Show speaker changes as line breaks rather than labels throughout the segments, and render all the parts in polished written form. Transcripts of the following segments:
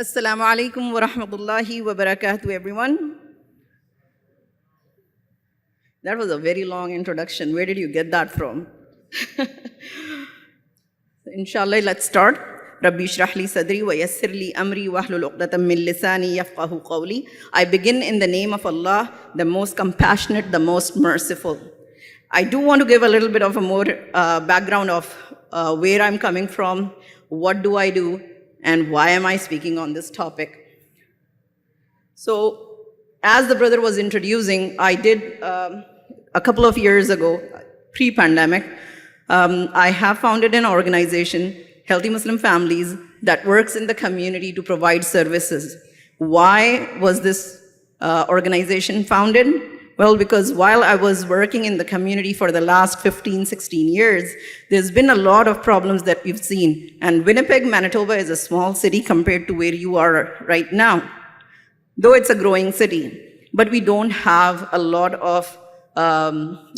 Assalamu alaikum wa rahmatullahi wa barakatuh, everyone. That was a very long introduction. Where did you get that from? Inshallah, let's start. Rabbi shrah li sadri wa yassir li amri wa hlul uqdatam min lisani yafqahu qawli. I begin in the name of Allah, the most compassionate, the most merciful. I do want to give a little bit of a more background of where I'm coming from, what do I do, and why am I speaking on this topic. So, as the brother was introducing, I did a couple of years ago, pre-pandemic, I have founded an organization, Healthy Muslim Families, that works in the community to provide services. Why was this organization founded? Well, because while I was working in the community for the last 15, 16 years, there's been a lot of problems that we've seen. And Winnipeg, Manitoba is a small city compared to where you are right now, though it's a growing city. But we don't have a lot of,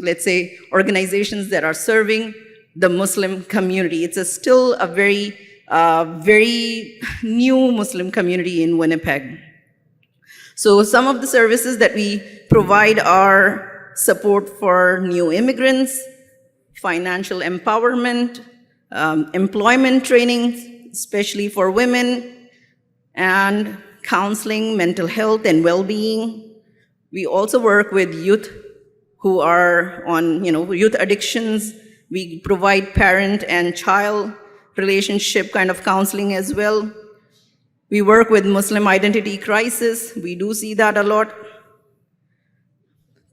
let's say, organizations that are serving the Muslim community. It's still a very, very new Muslim community in Winnipeg. So some of the services that we provide are support for new immigrants, financial empowerment, employment training, especially for women, and counseling, mental health, and well-being. We also work with youth who are on, youth addictions. We provide parent and child relationship kind of counseling as well. We work with Muslim identity crisis. We do see that a lot.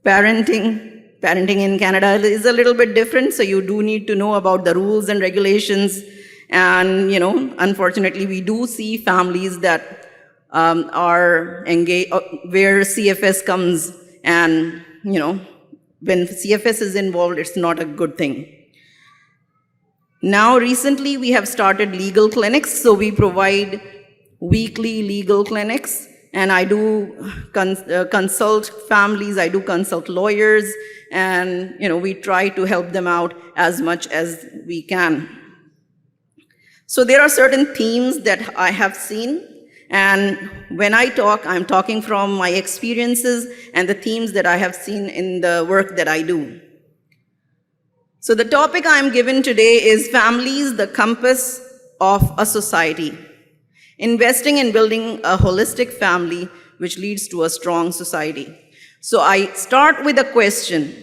Parenting in Canada is a little bit different, so you do need to know about the rules and regulations. And, unfortunately, we do see families that are engaged, where CFS comes and, when CFS is involved, it's not a good thing. Now, recently, we have started legal clinics, so we provide weekly legal clinics, and I do consult families, I do consult lawyers, and we try to help them out as much as we can. So there are certain themes that I have seen, and when I talk, I'm talking from my experiences and the themes that I have seen in the work that I do. So the topic I'm given today is families, the compass of a society. Investing in building a holistic family which leads to a strong society. So I start with a question.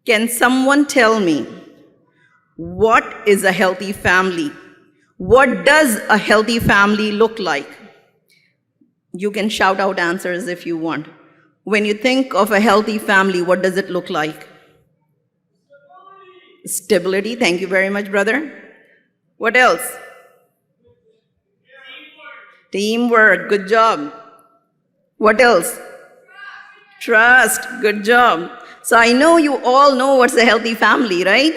Can someone tell me what is a healthy family? What does a healthy family look like? You can shout out answers if you want. When you think of a healthy family, what does it look like? Stability. Thank you very much, brother. What else? Teamwork, good job. What else? Trust, good job. So I know you all know what's a healthy family, right?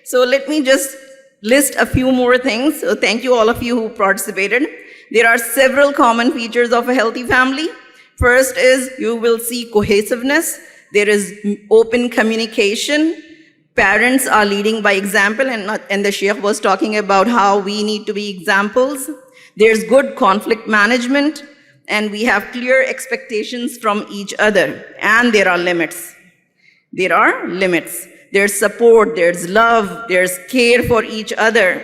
So let me just list a few more things. So thank you all of you who participated. There are several common features of a healthy family. First is you will see cohesiveness. There is open communication. Parents are leading by example, and the Sheikh was talking about how we need to be examples. There's good conflict management, and we have clear expectations from each other, and there are limits. There are limits. There's support, there's love, there's care for each other.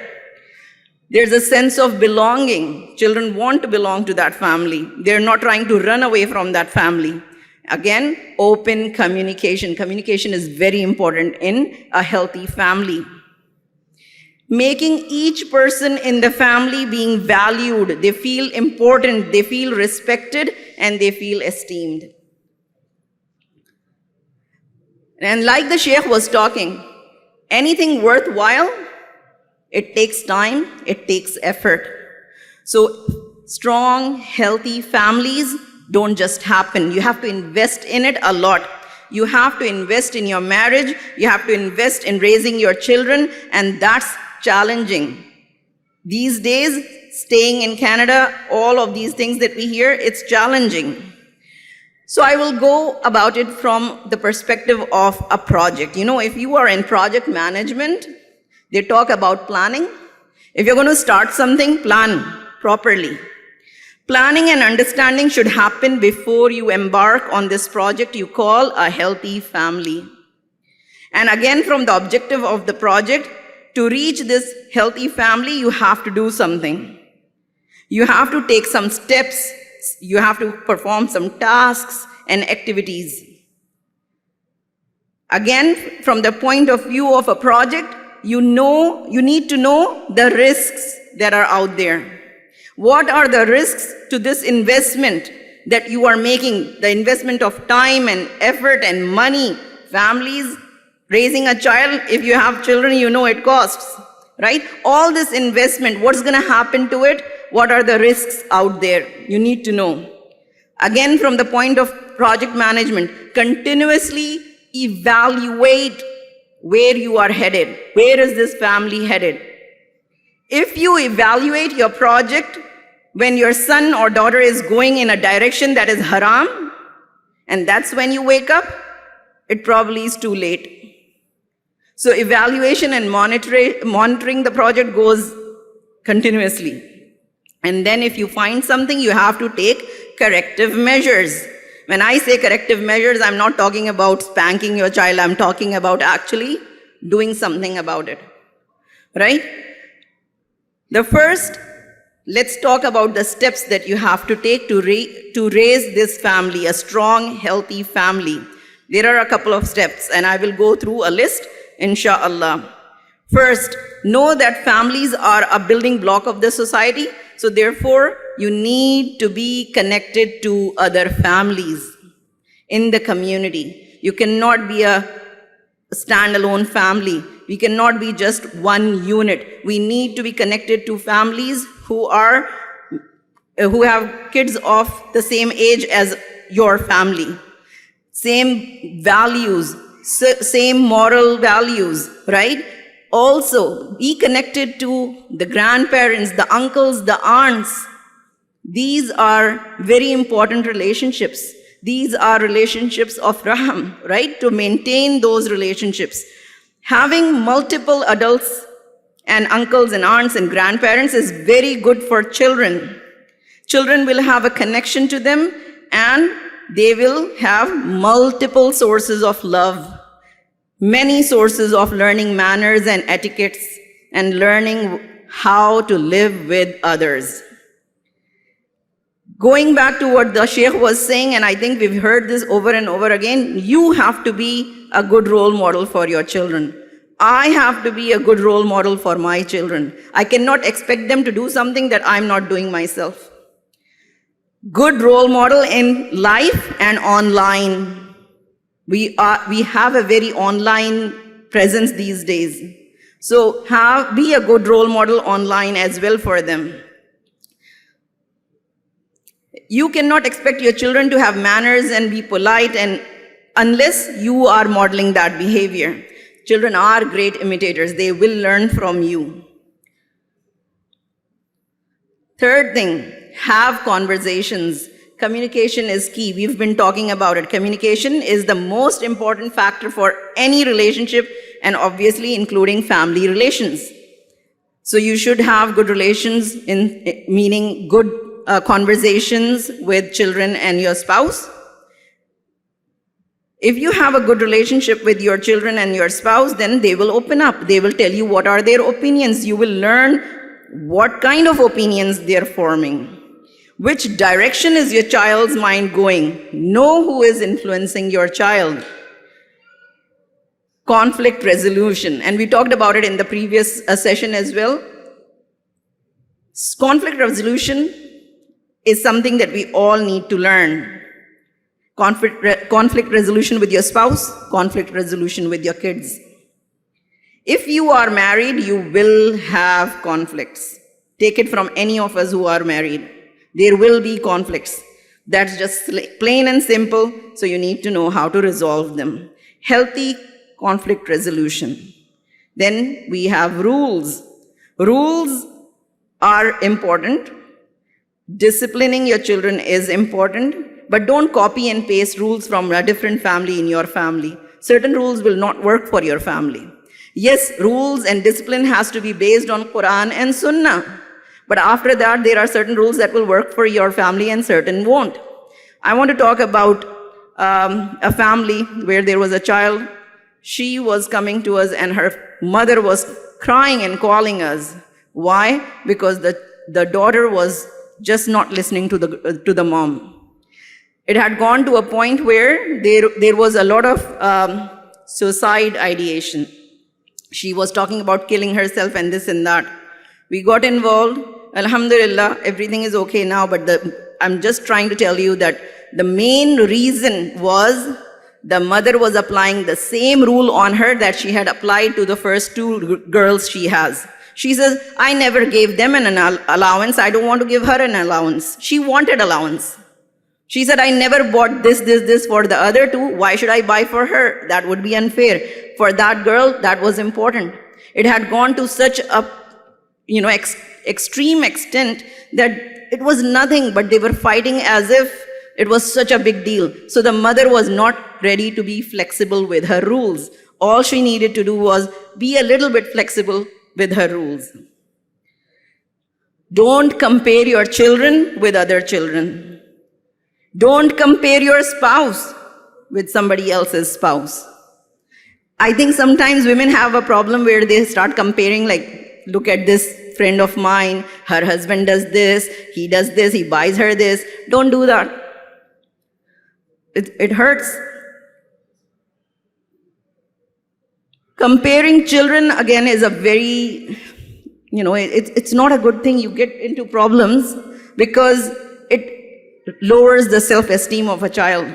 There's a sense of belonging. Children want to belong to that family. They're not trying to run away from that family. Again, open communication. Communication is very important in a healthy family. Making each person in the family being valued. They feel important, they feel respected, and they feel esteemed. And like the Sheikh was talking, anything worthwhile, it takes time, it takes effort. So strong, healthy families don't just happen. You have to invest in it a lot. You have to invest in your marriage, you have to invest in raising your children, and that's challenging. These days, staying in Canada, all of these things that we hear, it's challenging. So I will go about it from the perspective of a project. If you are in project management, they talk about planning. If you're going to start something, plan. properly. Planning and understanding should happen before you embark on this project you call a healthy family. And again, from the objective of the project, to reach this healthy family, you have to do something. You have to take some steps. You have to perform some tasks and activities. Again, from the point of view of a project, you need to know the risks that are out there. What are the risks to this investment that you are making, the investment of time and effort and money? Families, raising a child, if you have children, you know it costs, right? All this investment, what's going to happen to it? What are the risks out there? You need to know. Again, from the point of project management, continuously evaluate where you are headed. Where is this family headed? If you evaluate your project when your son or daughter is going in a direction that is haram, and that's when you wake up, it probably is too late. So evaluation and monitoring the project goes continuously. And then if you find something, you have to take corrective measures. When I say corrective measures, I'm not talking about spanking your child. I'm talking about actually doing something about it, right? The first, let's talk about the steps that you have to take to raise this family, a strong, healthy family. There are a couple of steps, and I will go through a list, inshallah. First, know that families are a building block of the society, so therefore, you need to be connected to other families in the community. You cannot be a standalone family. We cannot be just one unit. We need to be connected to families who have kids of the same age as your family. Same values, same moral values, right? Also, be connected to the grandparents, the uncles, the aunts. These are very important relationships. These are relationships of raham, right? To maintain those relationships. Having multiple adults and uncles and aunts and grandparents is very good for children. Children will have a connection to them, and they will have multiple sources of love, many sources of learning manners and etiquettes and learning how to live with others. Going back to what the Sheikh was saying, and I think we've heard this over and over again, you have to be a good role model for your children. I have to be a good role model for my children. I cannot expect them to do something that I'm not doing myself. Good role model in life and online. We have a very online presence these days. So be a good role model online as well for them. You cannot expect your children to have manners and be polite unless you are modeling that behavior. Children are great imitators. They will learn from you. Third thing, have conversations. Communication is key. We've been talking about it. Communication is the most important factor for any relationship, and obviously including family relations. So you should have good relations, meaning good conversations with children and your spouse. If you have a good relationship with your children and your spouse, then they will open up. They will tell you what are their opinions. You will learn what kind of opinions they're forming. Which direction is your child's mind going? Know who is influencing your child. Conflict resolution, and we talked about it in the previous session as well. Conflict resolution is something that we all need to learn. Conflict resolution with your spouse, conflict resolution with your kids. If you are married, you will have conflicts. Take it from any of us who are married. There will be conflicts. That's just plain and simple, so you need to know how to resolve them. Healthy conflict resolution. Then we have rules. Rules are important. Disciplining your children is important, but don't copy and paste rules from a different family in your family. Certain rules will not work for your family. Yes, rules and discipline has to be based on Quran and Sunnah, But after that, there are certain rules that will work for your family and certain won't. I want to talk about a family where there was a child. She was coming to us and her mother was crying and calling us. Why? Because the daughter was just not listening to the mom. It had gone to a point where there was a lot of suicide ideation. She was talking about killing herself and this and that. We got involved. Alhamdulillah, everything is okay now, but I'm just trying to tell you that the main reason was the mother was applying the same rule on her that she had applied to the first two girls she has. She says, I never gave them an allowance. I don't want to give her an allowance. She wanted allowance. She said, I never bought this for the other two. Why should I buy for her? That would be unfair. For that girl, that was important. It had gone to such a, extreme extent that it was nothing, but they were fighting as if it was such a big deal. So the mother was not ready to be flexible with her rules. All she needed to do was be a little bit flexible with her rules. Don't compare your children with other children. Don't compare your spouse with somebody else's spouse. I think sometimes women have a problem where they start comparing, like, look at this friend of mine, her husband does this, he buys her this. Don't do that. It hurts. Comparing children, again, is a very, it's not a good thing. You get into problems because it lowers the self-esteem of a child.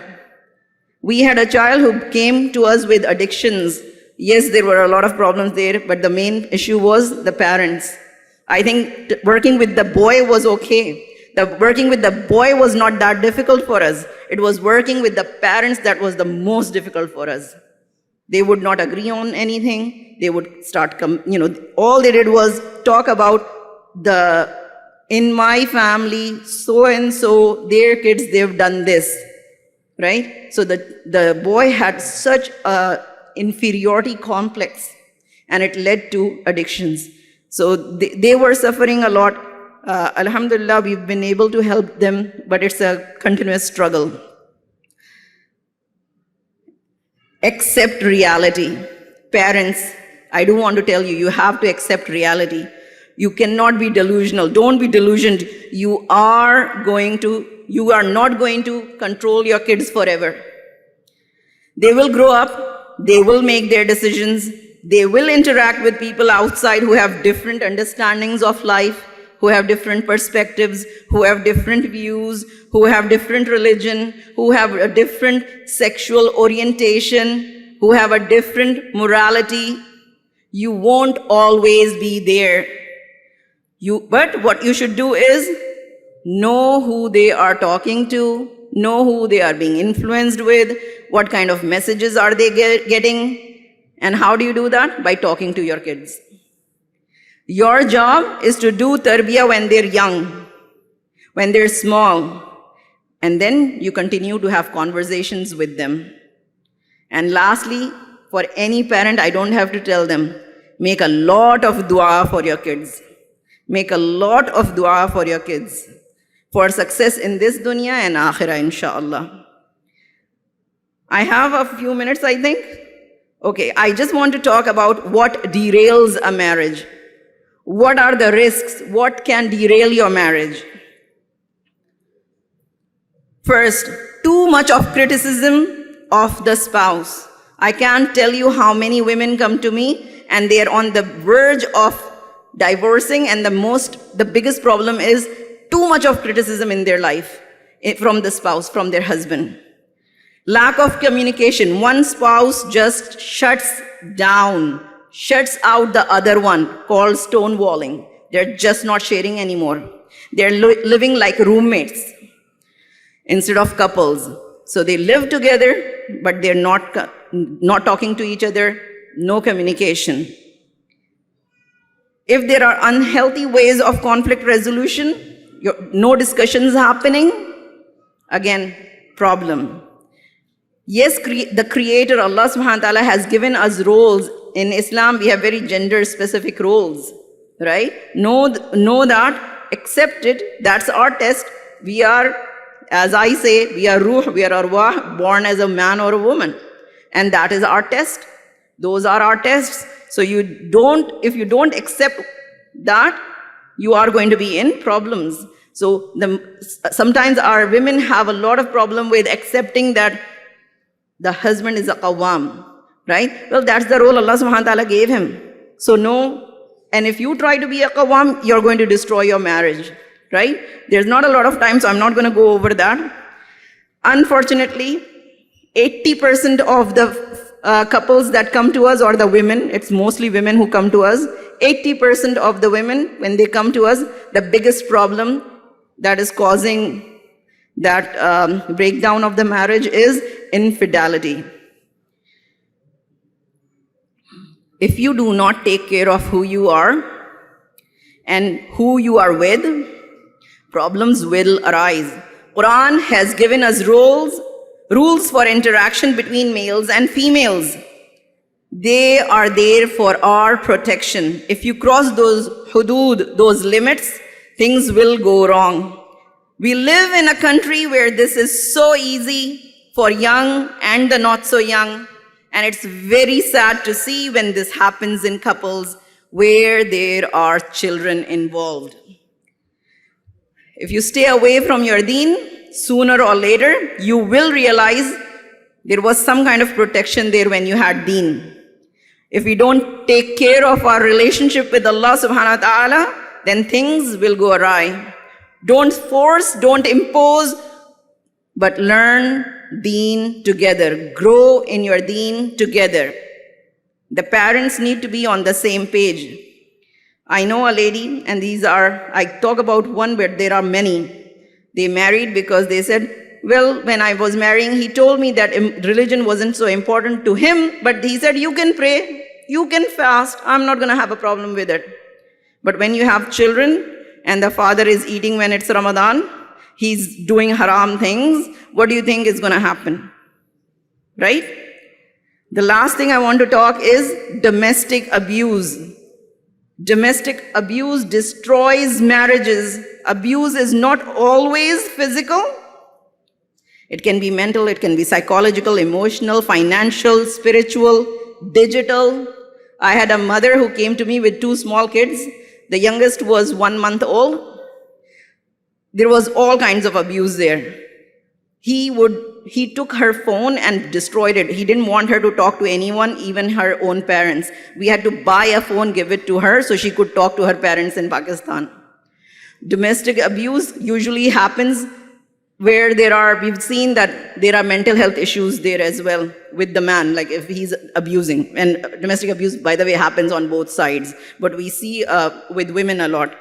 We had a child who came to us with addictions. Yes, there were a lot of problems there, but the main issue was the parents. I think working with the boy was okay. Working with the boy was not that difficult for us. It was working with the parents that was the most difficult for us. They would not agree on anything. They would start, all they did was talk about in my family, so and so, their kids, they've done this, right? So the boy had such a inferiority complex, and it led to addictions. So they were suffering a lot. Alhamdulillah, we've been able to help them, but it's a continuous struggle. Accept reality. Parents, I do want to tell you, you have to accept reality. You cannot be delusional. Don't be delusioned. You are not going to control your kids forever. They will grow up. They will make their decisions. They will interact with people outside who have different understandings of life, who have different perspectives, who have different views, who have different religion, who have a different sexual orientation, who have a different morality. You won't always be there. But what you should do is know who they are talking to, know who they are being influenced with, what kind of messages are they getting, and how do you do that? By talking to your kids. Your job is to do tarbiyah when they're young, when they're small, and then you continue to have conversations with them. And lastly, for any parent, I don't have to tell them, make a lot of dua for your kids. Make a lot of dua for your kids, for success in this dunya and akhirah, inshallah. I have a few minutes, I think. Okay, I just want to talk about what derails a marriage. What are the risks? What can derail your marriage? First, too much of criticism of the spouse. I can't tell you how many women come to me and they're on the verge of divorcing, and the biggest problem is too much of criticism in their life from the spouse, from their husband. Lack of communication. One spouse just shuts out the other one, called stonewalling. They're just not sharing anymore. They're living like roommates instead of couples. So they live together, but they're not talking to each other, no communication. If there are unhealthy ways of conflict resolution, no discussions happening, again, problem. Yes, the Creator, Allah subhanahu wa ta'ala, has given us roles. In Islam, we have very gender-specific roles, right? Know that accepted, that's our test. We are, as I say, we are ruh, we are arwah, born as a man or a woman. And that is our test. Those are our tests. So if you don't accept that, you are going to be in problems. So sometimes our women have a lot of problem with accepting that the husband is a qawwam, right? Well, that's the role Allah subhanahu wa ta'ala gave him. So no, and if you try to be a qawwam, you're going to destroy your marriage, right? There's not a lot of time, so I'm not going to go over that. Unfortunately, 80% of the couples that come to us, or the women, it's mostly women who come to us, 80% of the women, when they come to us, the biggest problem that is causing that breakdown of the marriage is infidelity. If you do not take care of who you are and who you are with, problems will arise. Quran has given us rules for interaction between males and females. They are there for our protection. If you cross those hudud, those limits, things will go wrong. We live in a country where this is so easy for young and the not so young, and it's very sad to see when this happens in couples where there are children involved. If you stay away from your deen, sooner or later, you will realize there was some kind of protection there when you had deen. If we don't take care of our relationship with Allah subhanahu wa ta'ala, then things will go awry. Don't force, don't impose, but learn deen together. Grow in your deen together. The parents need to be on the same page. I know a lady, and I talk about one, but there are many. They married because they said, well, when I was marrying, he told me that religion wasn't so important to him, but he said, you can pray, you can fast, I'm not going to have a problem with it. But when you have children, and the father is eating when it's Ramadan, he's doing haram things, what do you think is going to happen? Right? The last thing I want to talk is domestic abuse. Domestic abuse destroys marriages. Abuse is not always physical. It can be mental, it can be psychological, emotional, financial, spiritual, digital. I had a mother who came to me with 2 small kids. The youngest was 1 month old. There was all kinds of abuse there. He took her phone and destroyed it. He didn't want her to talk to anyone, even her own parents. We had to buy a phone, give it to her so she could talk to her parents in Pakistan. Domestic abuse usually happens where we've seen that there are mental health issues there as well with the man, like if he's abusing. And domestic abuse, by the way, happens on both sides, but we see with women a lot.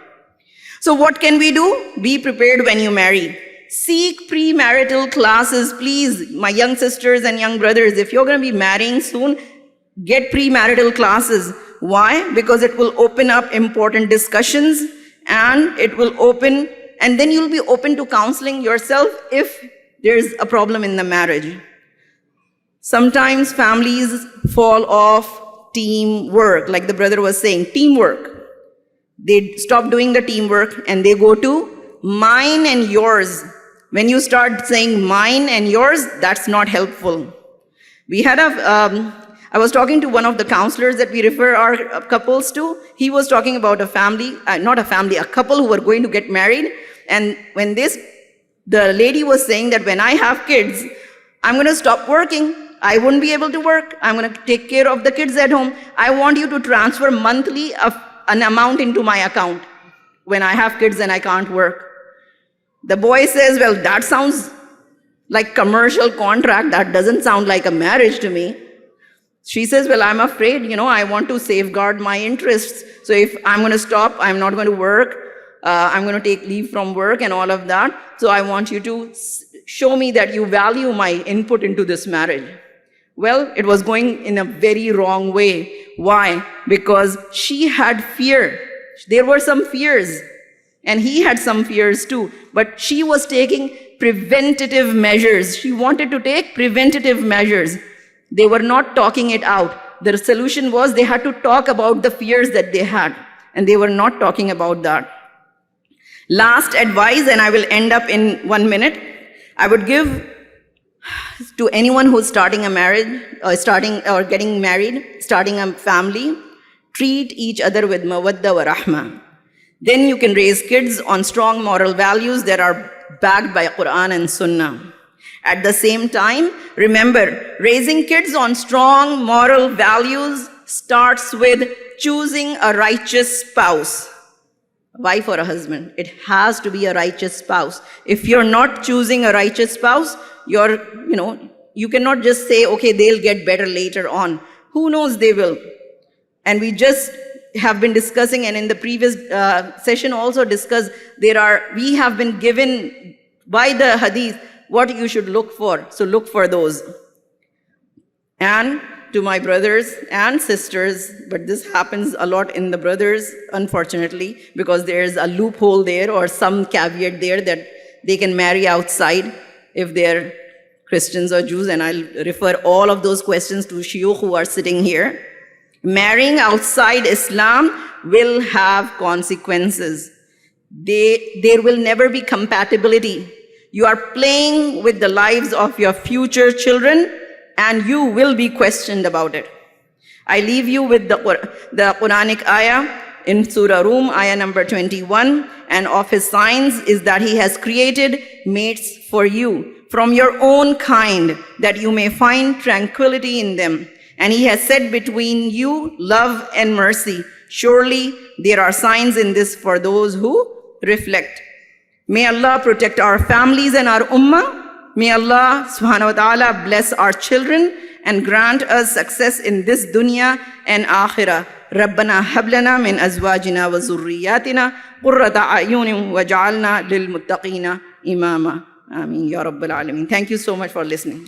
So what can we do? Be prepared when you marry. Seek premarital classes, please, my young sisters and young brothers. If you're going to be marrying soon, get premarital classes. Why? Because it will open up important discussions, and and then you'll be open to counseling yourself if there's a problem in the marriage. Sometimes families fall off teamwork, like the brother was saying, teamwork. They stop doing the teamwork and they go to mine and yours. When you start saying mine and yours, that's not helpful. I was talking to one of the counselors that we refer our couples to. He was talking about a couple who were going to get married. And when the lady was saying that when I have kids, I'm going to stop working. I wouldn't be able to work. I'm going to take care of the kids at home. I want you to transfer monthly an amount into my account when I have kids and I can't work. The boy says, well, that sounds like commercial contract. That doesn't sound like a marriage to me. She says, well, I'm afraid, I want to safeguard my interests. So if I'm going to stop, I'm not going to work. I'm going to take leave from work and all of that. So I want you to show me that you value my input into this marriage. Well, it was going in a very wrong way. Why? Because she had fear. There were some fears. And he had some fears too. But she was taking preventative measures. She wanted to take preventative measures. They were not talking it out. The solution was they had to talk about the fears that they had. And they were not talking about that. Last advice, and I will end up in 1 minute. I would give to anyone who's starting a marriage, or getting married, starting a family, treat each other with mawadda wa rahma. Then you can raise kids on strong moral values that are backed by Quran and Sunnah. At the same time, remember, raising kids on strong moral values starts with choosing a righteous spouse. A wife or a husband. It has to be a righteous spouse. If you're not choosing a righteous spouse, you cannot just say, okay, they'll get better later on. Who knows, they will. And we just have been discussing, and in the previous session also discussed, we have been given by the hadith what you should look for. So look for those. And to my brothers and sisters, but this happens a lot in the brothers, unfortunately, because there's a loophole there or some caveat there that they can marry outside if they're Christians or Jews, and I'll refer all of those questions to shuyukh who are sitting here. Marrying outside Islam will have consequences. There will never be compatibility. You are playing with the lives of your future children, and you will be questioned about it. I leave you with the Quranic ayah in Surah Rum, ayah number 21, and of his signs is that he has created mates for you from your own kind, that you may find tranquility in them. And he has set between you love and mercy. Surely there are signs in this for those who reflect. May Allah protect our families and our ummah. May Allah subhanahu wa ta'ala bless our children and grant us success in this dunya and akhirah. ربنا هب لنا من أزواجنا وذرياتنا قرة أعين واجعلنا للمتقين إماما. Ameen ya Rabbal Alameen. Thank you so much for listening.